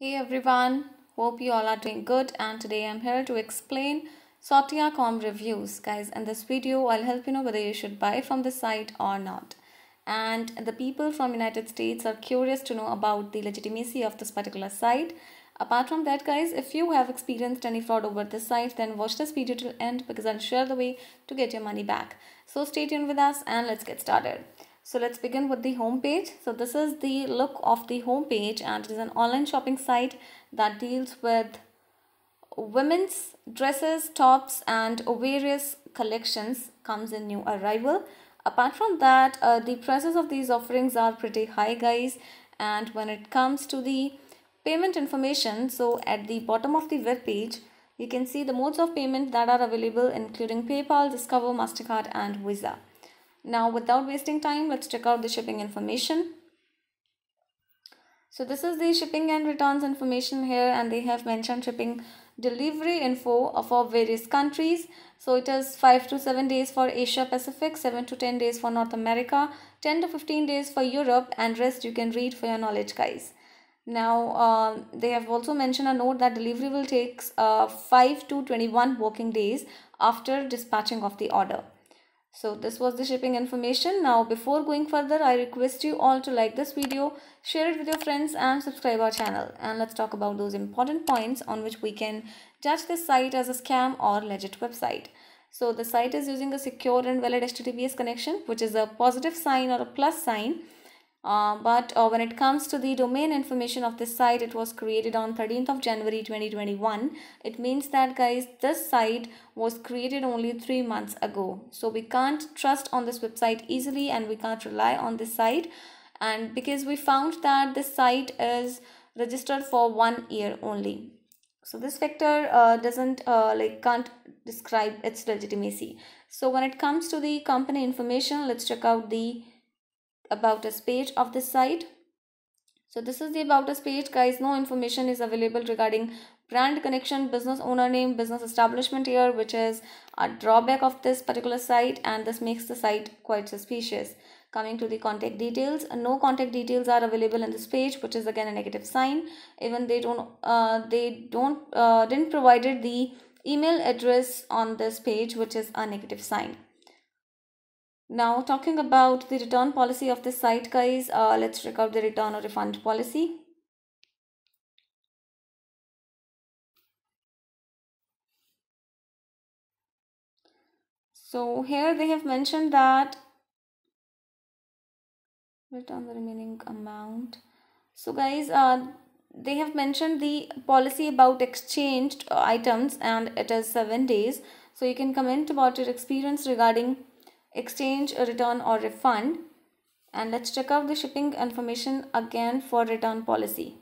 Hey everyone, hope you all are doing good, and today I'm here to explain Sautia.com reviews. Guys, in this video I'll help you know whether you should buy from the site or not. And the people from United States are curious to know about the legitimacy of this particular site. Apart from that, guys, if you have experienced any fraud over this site, then watch this video till end because I'll share the way to get your money back. So stay tuned with us and let's get started. So let's begin with the home page. So this is the look of the home page, and it is an online shopping site that deals with women's dresses, tops, and various collections comes in new arrival. Apart from that, the prices of these offerings are pretty high, guys. And when it comes to the payment information, so at the bottom of the web page you can see the modes of payment that are available, including PayPal, Discover, MasterCard, and Visa. Now, without wasting time, let's check out the shipping information. So this is the shipping and returns information here, and they have mentioned shipping delivery info for various countries. So it is 5 to 7 days for Asia Pacific, 7 to 10 days for North America, 10 to 15 days for Europe, and rest you can read for your knowledge, guys. Now they have also mentioned a note that delivery will take 5 to 21 working days after dispatching of the order. So this was the shipping information. Now before going further, I request you all to like this video, share it with your friends, and subscribe our channel. And let's talk about those important points on which we can judge this site as a scam or legit website. So the site is using a secure and valid HTTPS connection, which is a positive sign or a plus sign. But when it comes to the domain information of this site, it was created on 13th of January 2021. It means that, guys, this site was created only 3 months ago. So we can't trust on this website easily, and we can't rely on this site. And because we found that this site is registered for 1 year only. So this factor can't describe its legitimacy. So when it comes to the company information, let's check out the about us page of this site. So this is the about us page, guys. No information is available regarding brand connection, business owner name, business establishment here, which is a drawback of this particular site, and this makes the site quite suspicious. Coming to the contact details, no contact details are available in this page, which is again a negative sign. Even they didn't provided the email address on this page, which is a negative sign. Now talking about the return policy of this site, guys, let's check out the return or refund policy. So here they have mentioned that return the remaining amount. So guys, they have mentioned the policy about exchanged items, and it is 7 days. So you can comment about your experience regarding exchange, return, or refund. And let's check out the shipping information again for return policy.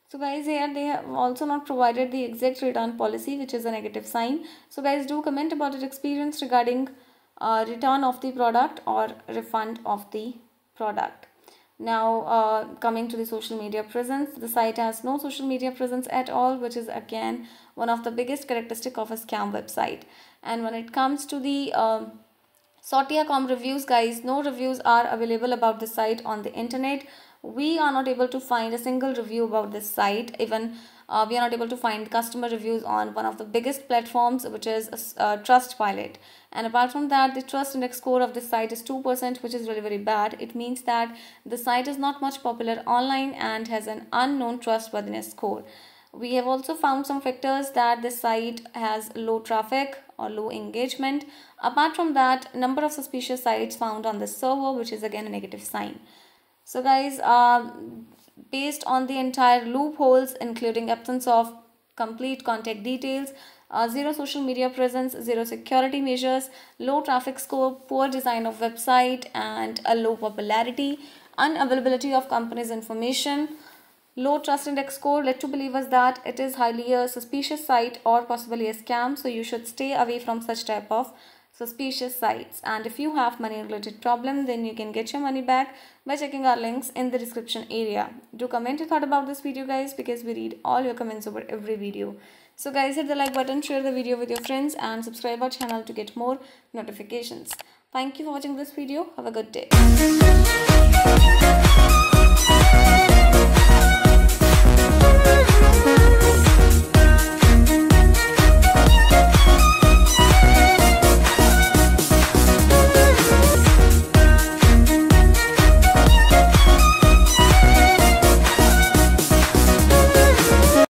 So guys, here they have also not provided the exact return policy, which is a negative sign. So guys, do comment about your experience regarding return of the product or refund of the product. Now coming to the social media presence, the site has no social media presence at all, which is again one of the biggest characteristic of a scam website. And when it comes to the Sautia.com reviews, guys, no reviews are available about the site on the internet. We are not able to find a single review about this site. Even we are not able to find customer reviews on one of the biggest platforms, which is Trustpilot. And apart from that, the trust index score of this site is 2%, which is really very bad. It means that the site is not much popular online and has an unknown trustworthiness score. We have also found some factors that this site has low traffic or low engagement. Apart from that, number of suspicious sites found on the server, which is again a negative sign. So guys, based on the entire loopholes, including absence of complete contact details, zero social media presence, zero security measures, low traffic score, poor design of website, and a low popularity, unavailability of company's information, low trust index score led to believe us that it is highly a suspicious site or possibly a scam. So you should stay away from such type of suspicious sites. And if you have money related problem, then you can get your money back by checking our links in the description area. Do comment your thought about this video, guys, because we read all your comments over every video. So guys, hit the like button, share the video with your friends and subscribe our channel to get more notifications. Thank you for watching this video. Have a good day.